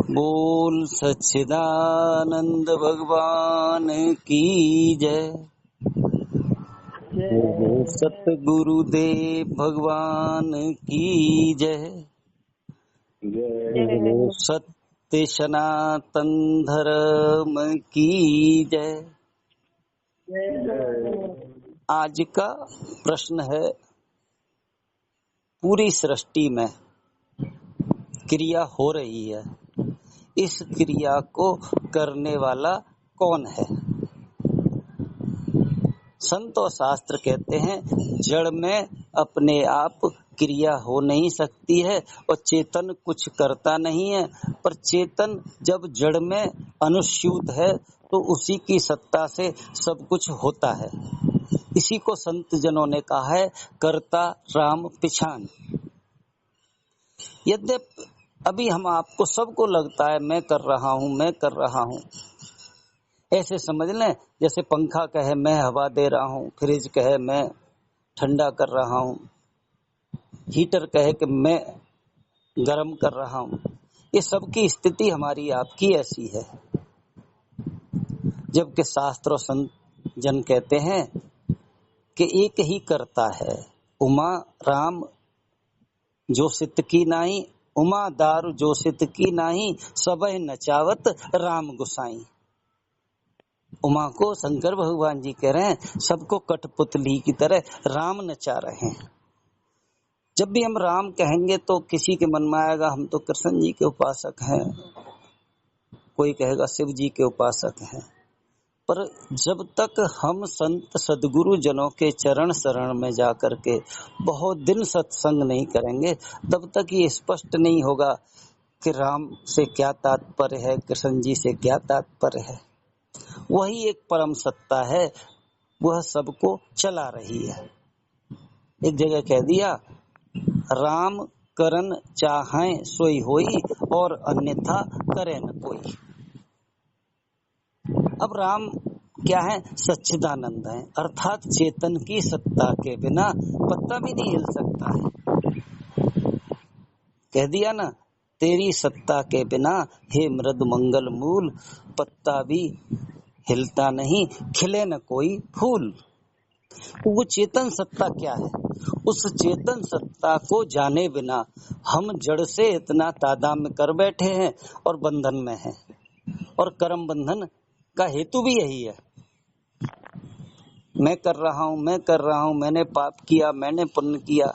बोल सच्चिदानंद भगवान की जय। बोल सतगुरुदेव भगवान की जय। बोल सत्य सनातन धर्म की जय। आज का प्रश्न है, पूरी सृष्टि में क्रिया हो रही है, इस क्रिया को करने वाला कौन है? संत और शास्त्र कहते हैं जड़ में अपने आप क्रिया हो नहीं सकती है और चेतन कुछ करता नहीं है, पर चेतन जब जड़ में अनुस्यूत है तो उसी की सत्ता से सब कुछ होता है। इसी को संत जनों ने कहा है कर्ता राम पिछान। यद्यपि अभी हम आपको सबको लगता है मैं कर रहा हूँ, ऐसे समझ लें जैसे पंखा कहे मैं हवा दे रहा हूँ, फ्रिज कहे मैं ठंडा कर रहा हूँ, हीटर कहे कि मैं गर्म कर रहा हूँ। ये सब की स्थिति हमारी आपकी ऐसी है, जबकि शास्त्र और संत जन कहते हैं कि एक ही करता है। उमा राम जो सित की नाही, उमा दारू जो सित की नाही, सबह नचावत राम गुसाई। उमा को शंकर भगवान जी कह रहे हैं सबको कठपुतली की तरह राम नचा रहे हैं। जब भी हम राम कहेंगे तो किसी के मन में आएगा हम तो कृष्ण जी के उपासक हैं, कोई कहेगा शिव जी के उपासक हैं। पर जब तक हम संत सदगुरु जनों के चरण शरण में जाकर के बहुत दिन सत्संग नहीं करेंगे, तब तक ये स्पष्ट नहीं होगा कि राम से क्या तात्पर्य है, कृष्ण जी से क्या तात्पर्य है। वही एक परम सत्ता है, वह सबको चला रही है। एक जगह कह दिया राम करन चाहें सोई होई और अन्यथा करे न कोई। अब राम क्या है? सच्चिदानंद है, अर्थात चेतन की सत्ता के बिना पत्ता भी नहीं हिल सकता है। कह दिया ना तेरी सत्ता के बिना हे मृद मंगल मूल, पत्ता भी हिलता नहीं, खिले न कोई फूल। तो वो चेतन सत्ता क्या है? उस चेतन सत्ता को जाने बिना हम जड़ से इतना तादात्म्य कर बैठे हैं और बंधन में हैं। और कर्म बंधन का हेतु भी यही है, मैं कर रहा हूँ, मैंने पाप किया, मैंने पुण्य किया।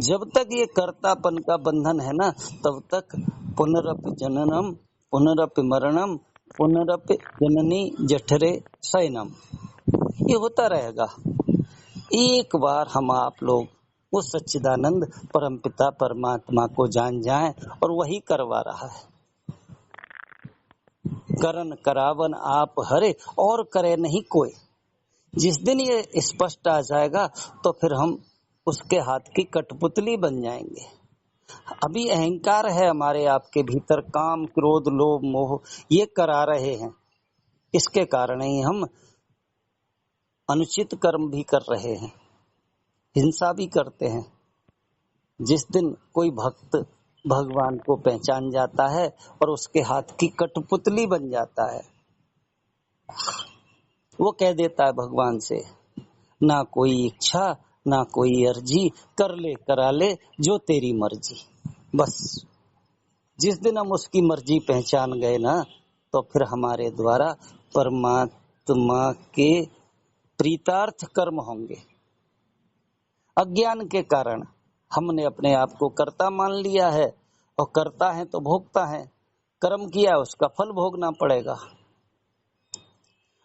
जब तक ये कर्तापन का बंधन है ना, तब तक पुनरपि जननम पुनरपि मरणम पुनरपि जननी जठरे शयनम, ये होता रहेगा। एक बार हम आप लोग वो सच्चिदानंद परमपिता परमात्मा को जान जाएं, और वही करवा रहा है। करन करावन आप हरे और करे नहीं कोई। जिस दिन ये स्पष्ट आ जाएगा तो फिर हम उसके हाथ की कठपुतली बन जाएंगे। अभी अहंकार है हमारे आपके भीतर, काम क्रोध लोभ मोह ये करा रहे हैं, इसके कारण ही हम अनुचित कर्म भी कर रहे हैं, हिंसा भी करते हैं। जिस दिन कोई भक्त भगवान को पहचान जाता है और उसके हाथ की कठपुतली बन जाता है, वो कह देता है भगवान से ना कोई इच्छा ना कोई अर्जी, कर ले करा ले जो तेरी मर्जी। बस जिस दिन हम उसकी मर्जी पहचान गए ना, तो फिर हमारे द्वारा परमात्मा के प्रीतार्थ कर्म होंगे। अज्ञान के कारण हमने अपने आप को कर्ता मान लिया है, और करता है तो भोगता है, कर्म किया उसका फल भोगना पड़ेगा।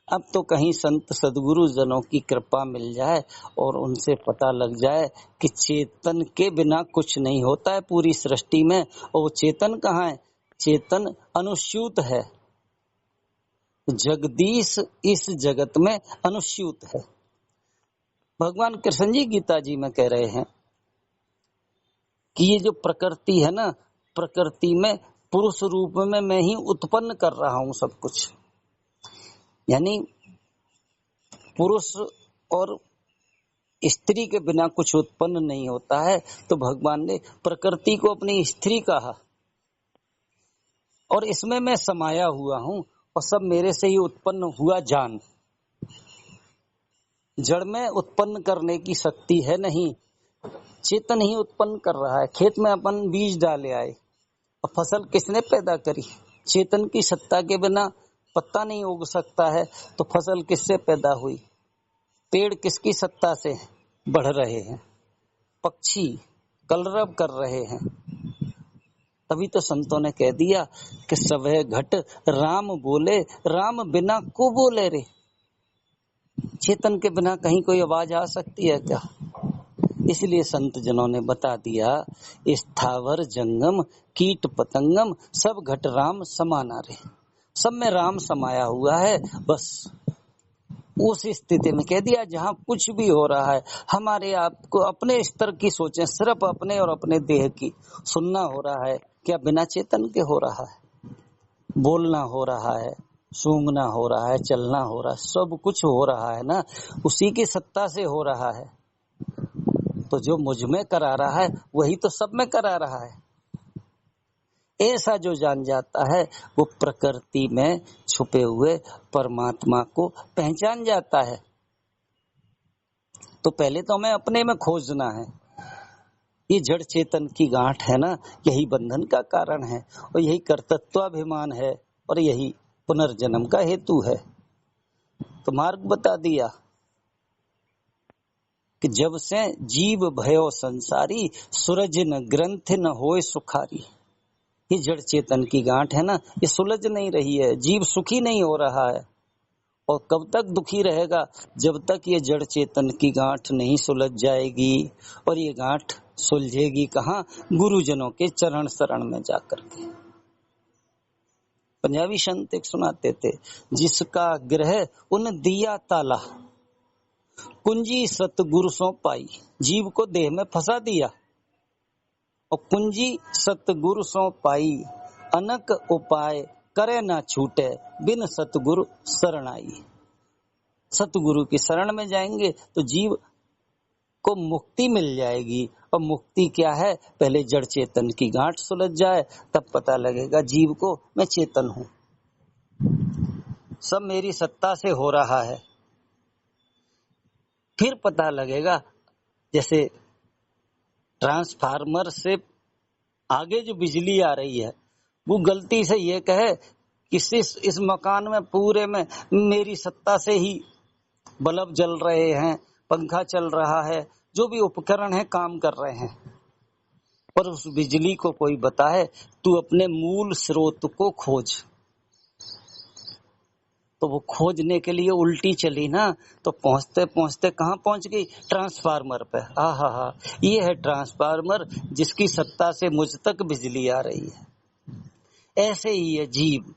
अब तो कहीं संत सदगुरु जनों की कृपा मिल जाए और उनसे पता लग जाए कि चेतन के बिना कुछ नहीं होता है पूरी सृष्टि में। और वो चेतन कहाँ है? चेतन अनुस्यूत है। जगदीश इस जगत में अनुस्यूत है। भगवान कृष्ण जी गीता जी में कह रहे हैं कि ये जो प्रकृति है ना, प्रकृति में पुरुष रूप में मैं ही उत्पन्न कर रहा हूं सब कुछ। यानी पुरुष और स्त्री के बिना कुछ उत्पन्न नहीं होता है। तो भगवान ने प्रकृति को अपनी स्त्री कहा, और इसमें मैं समाया हुआ हूँ और सब मेरे से ही उत्पन्न हुआ जान। जड़ में उत्पन्न करने की शक्ति है नहीं, चेतन ही उत्पन्न कर रहा है। खेत में अपन बीज डाले आए और फसल किसने पैदा करी? चेतन की सत्ता के बिना पत्ता नहीं उग सकता है, तो फसल किससे पैदा हुई? पेड़ किसकी सत्ता से बढ़ रहे हैं? पक्षी कलरव कर रहे हैं। तभी तो संतों ने कह दिया कि सभे घट राम बोले, राम बिना को बोले रे। चेतन के बिना कहीं कोई आवाज आ सकती है क्या? इसलिए संत जनों ने बता दिया, स्थावर जंगम कीट पतंगम सब घट राम समाना रे। सब में राम समाया हुआ है। बस उस स्थिति में कह दिया जहां कुछ भी हो रहा है, हमारे आपको अपने स्तर की सोचें, सिर्फ अपने और अपने देह की। सुनना हो रहा है क्या बिना चेतन के हो रहा है? बोलना हो रहा है, सूंघना हो रहा है, चलना हो रहा है, सब कुछ हो रहा है ना, उसी की सत्ता से हो रहा है। तो जो मुझ में करा रहा है वही तो सब में करा रहा है। ऐसा जो जान जाता है वो प्रकृति में छुपे हुए परमात्मा को पहचान जाता है। तो पहले तो हमें अपने में खोजना है। ये जड़ चेतन की गांठ है ना, यही बंधन का कारण है और यही कर्तृत्वाभिमान है और यही पुनर्जन्म का हेतु है। तो मार्ग बता दिया कि जब से जीव भयो संसारी, सूरज न ग्रंथ न होए सुखारी। ये जड़ चेतन की गांठ है ना, ये सुलझ नहीं रही है, जीव सुखी नहीं हो रहा है। और कब तक दुखी रहेगा? जब तक ये जड़ चेतन की गांठ नहीं सुलझ जाएगी। और ये गांठ सुलझेगी कहाँ? गुरुजनों के चरण शरण में जाकर के। पंजाबी संत एक सुनाते थे, जिसका ग्रह उन दिया ताला, कुंजी सतगुरु सो पाई। जीव को देह में फंसा दिया और कुंजी सतगुरु सो पाई, अनक उपाय करे ना छूटे, बिन सतगुरु शरण आई। सतगुरु की शरण में जाएंगे तो जीव को मुक्ति मिल जाएगी। और मुक्ति क्या है? पहले जड़ चेतन की गांठ सुलझ जाए, तब पता लगेगा जीव को मैं चेतन हूं, सब मेरी सत्ता से हो रहा है। फिर पता लगेगा, जैसे ट्रांसफार्मर से आगे जो बिजली आ रही है वो गलती से ये कहे कि इस मकान में पूरे में मेरी सत्ता से ही बल्ब जल रहे हैं, पंखा चल रहा है, जो भी उपकरण है काम कर रहे हैं, पर उस बिजली को कोई बताए तू अपने मूल स्रोत को खोज। तो वो खोजने के लिए उल्टी चली ना, तो पहुंचते पहुंचते कहाँ पहुंच गई? ट्रांसफार्मर पे। आहा, ये है ट्रांसफार्मर जिसकी सत्ता से मुझ तक बिजली आ रही है। ऐसे ही ये जीव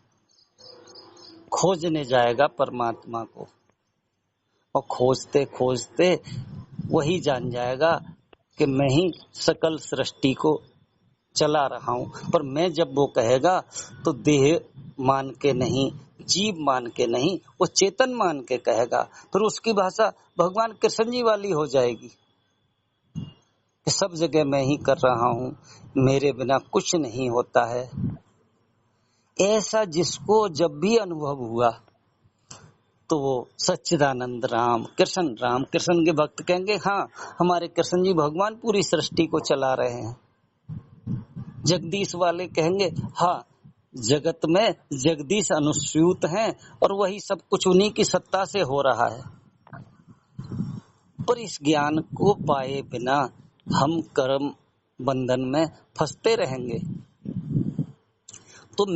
खोजने जाएगा परमात्मा को, और खोजते खोजते वही जान जाएगा कि मैं ही सकल सृष्टि को चला रहा हूं। पर मैं जब वो कहेगा तो देह मान के नहीं, जीव मान के नहीं, वो चेतन मान के कहेगा। फिर उसकी भाषा भगवान कृष्ण जी वाली हो जाएगी कि सब जगह मैं ही कर रहा हूं, मेरे बिना कुछ नहीं होता है। ऐसा जिसको जब भी अनुभव हुआ तो वो सच्चिदानंद राम कृष्ण के भक्त कहेंगे हाँ, हमारे कृष्ण जी भगवान पूरी सृष्टि को चला रहे हैं। जगदीश वाले कहेंगे हाँ, जगत में जगदीश अनुस्यूत हैं और वही सब कुछ उन्हीं की सत्ता से हो रहा है। पर इस ज्ञान को पाए बिना हम कर्म बंधन में फंसते रहेंगे। तो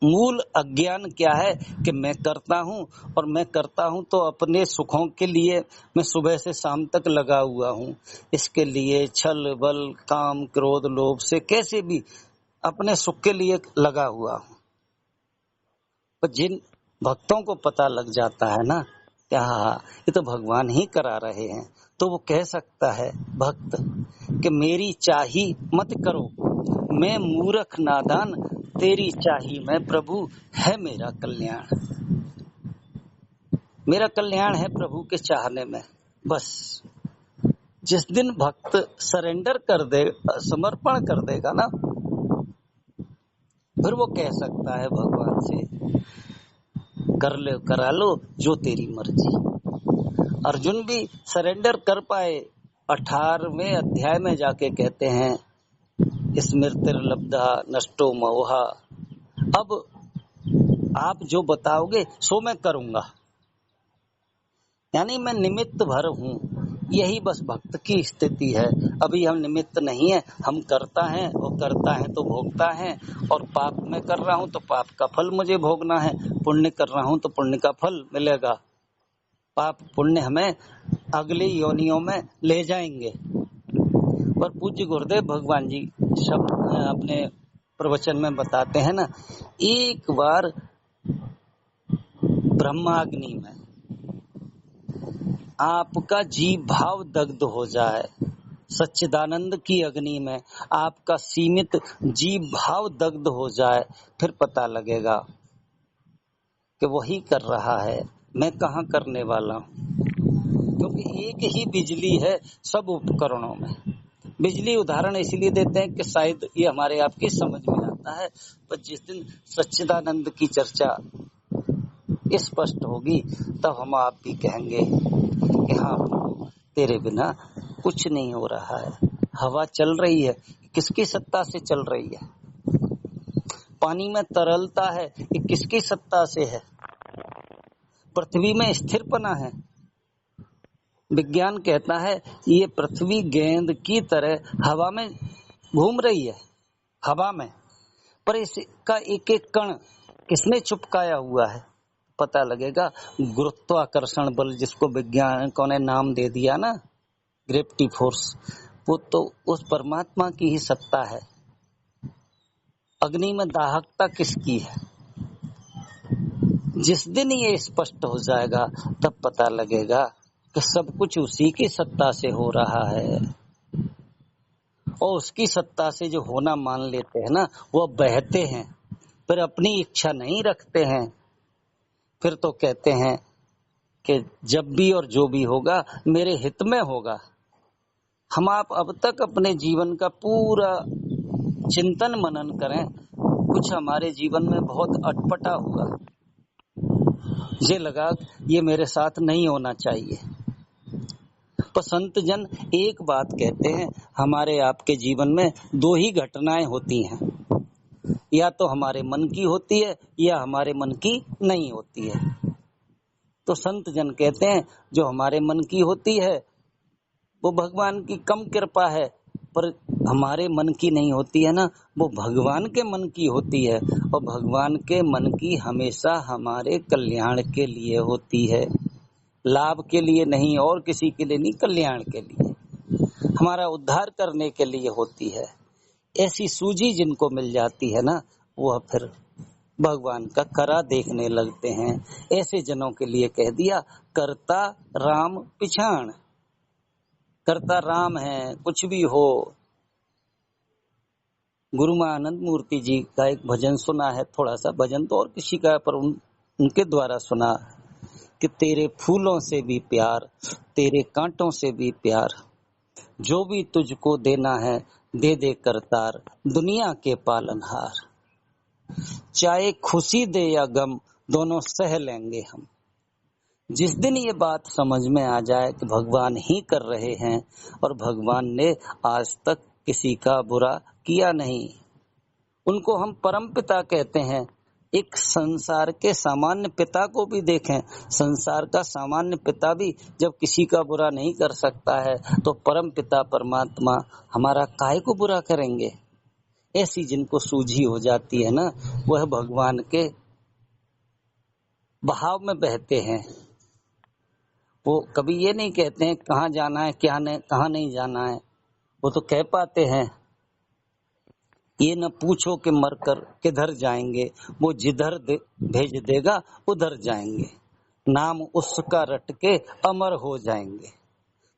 मूल अज्ञान क्या है कि मैं करता हूं, और मैं करता हूं तो अपने सुखों के लिए मैं सुबह से शाम तक लगा हुआ हूं। इसके लिए छल बल काम क्रोध लोभ से कैसे भी अपने सुख के लिए लगा हुआ हूं। पर जिन भक्तों को पता लग जाता है ना क्या ये तो भगवान ही करा रहे हैं, तो वो कह सकता है भक्त कि मेरी चाही मत करो, मैं मूर्ख नादान, तेरी चाही मैं प्रभु, है मेरा कल्याण। मेरा कल्याण है प्रभु के चाहने में। बस जिस दिन भक्त सरेंडर कर दे, समर्पण कर देगा ना, फिर वो कह सकता है भगवान से, कर ले करा लो जो तेरी मर्जी। अर्जुन भी सरेंडर कर पाए। 18वें अध्याय में जाके कहते हैं, स्मृतिर्लब्धा नष्टो मोहा, अब आप जो बताओगे सो मैं करूंगा, यानी मैं निमित्त भर हूँ। यही बस भक्त की स्थिति है। अभी हम निमित्त नहीं है, हम करता है, और करता है तो भोगता है। और पाप में कर रहा हूँ तो पाप का फल मुझे भोगना है, पुण्य कर रहा हूँ तो पुण्य का फल मिलेगा। पाप पुण्य हमें अगली योनियों में ले जाएंगे। पर पूज्य गुरुदेव भगवान जी शब्द अपने प्रवचन में बताते हैं ना, एक बार ब्रह्माग्नि में आपका जीव भाव दग्ध हो जाए, सच्चिदानंद की अग्नि में आपका सीमित जीव भाव दग्ध हो जाए, फिर पता लगेगा कि वही कर रहा है, मैं कहाँ करने वाला हूँ। क्योंकि एक ही बिजली है सब उपकरणों में। बिजली उदाहरण इसलिए देते हैं कि शायद ये हमारे आपकी समझ में आता है, पर जिस दिन सच्चिदानंद की चर्चा स्पष्ट होगी तब हम आप भी कहेंगे कि हाँ तेरे बिना कुछ नहीं हो रहा है। हवा चल रही है, किसकी सत्ता से चल रही है? पानी में तरलता है, ये किसकी सत्ता से है? पृथ्वी में स्थिरपना है। विज्ञान कहता है ये पृथ्वी गेंद की तरह हवा में घूम रही है, हवा में, पर इसका एक एक कण किसने चिपकाया हुआ है? पता लगेगा गुरुत्वाकर्षण बल, जिसको वैज्ञानिकों ने नाम दे दिया ना, ग्रेविटी फोर्स, वो तो उस परमात्मा की ही सत्ता है। अग्नि में दाहकता किसकी है? जिस दिन ये स्पष्ट हो जाएगा तब पता लगेगा कि सब कुछ उसी की सत्ता से हो रहा है। और उसकी सत्ता से जो होना मान लेते हैं ना, वो बहते हैं, फिर अपनी इच्छा नहीं रखते हैं। फिर तो कहते हैं कि जब भी और जो भी होगा मेरे हित में होगा। हम आप अब तक अपने जीवन का पूरा चिंतन मनन करें, कुछ हमारे जीवन में बहुत अटपटा हुआ, ये लगा ये मेरे साथ नहीं होना चाहिए। पर संत जन एक बात कहते हैं, हमारे आपके जीवन में दो ही घटनाएं होती हैं, या तो हमारे मन की होती है या हमारे मन की नहीं होती है। तो संत जन कहते हैं जो हमारे मन की होती है वो भगवान की कम कृपा है, पर हमारे मन की नहीं होती है ना, वो भगवान के मन की होती है। और भगवान के मन की हमेशा हमारे कल्याण के लिए होती है, लाभ के लिए नहीं, और किसी के लिए नहीं, कल्याण के लिए, हमारा उद्धार करने के लिए होती है। ऐसी सूझी जिनको मिल जाती है ना, वह फिर भगवान का करा देखने लगते हैं। ऐसे जनों के लिए कह दिया करता राम पिछाण। करता राम है, कुछ भी हो। गुरु महानंद मूर्ति जी का एक भजन सुना है, थोड़ा सा भजन तो और किसी का, पर उनके द्वारा सुना कि तेरे फूलों से भी प्यार, तेरे कांटों से भी प्यार, जो भी तुझको देना है दे दे करतार, दुनिया के पालनहार। चाहे खुशी दे या गम दोनों सह लेंगे हम। जिस दिन ये बात समझ में आ जाए कि भगवान ही कर रहे हैं और भगवान ने आज तक किसी का बुरा किया नहीं, उनको हम परम पिता कहते हैं। एक संसार के सामान्य पिता को भी देखें, संसार का सामान्य पिता भी जब किसी का बुरा नहीं कर सकता है तो परम पिता परमात्मा हमारा काहे को बुरा करेंगे। ऐसी जिनको सूझी हो जाती है ना, वह भगवान के बहाव में बहते हैं। वो कभी ये नहीं कहते हैं कहाँ जाना है क्या नहीं, कहाँ नहीं जाना है। वो तो कह पाते हैं ये न पूछो कि मरकर किधर जाएंगे, वो जिधर भेज देगा उधर जाएंगे, नाम उसका रट के अमर हो जाएंगे।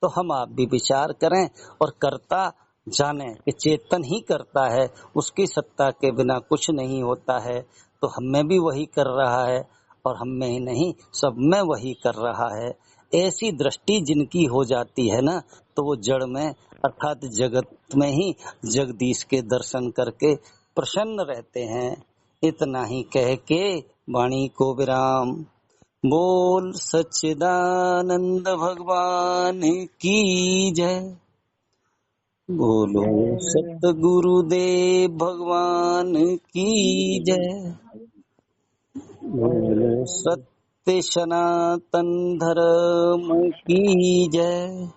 तो हम आप भी विचार करें और करता जाने कि चेतन ही करता है, उसकी सत्ता के बिना कुछ नहीं होता है। तो हम में भी वही कर रहा है और हम में ही नहीं सब में वही कर रहा है। ऐसी दृष्टि जिनकी हो जाती है ना, तो वो जड़ में अर्थात जगत में ही जगदीश के दर्शन करके प्रसन्न रहते हैं। इतना ही कह के वाणी को विराम। बोल सच्चिदानंद भगवान की जय। बोलो सतगुरुदेव भगवान की जय। बोलो सत्य सनातन धर्म की जय।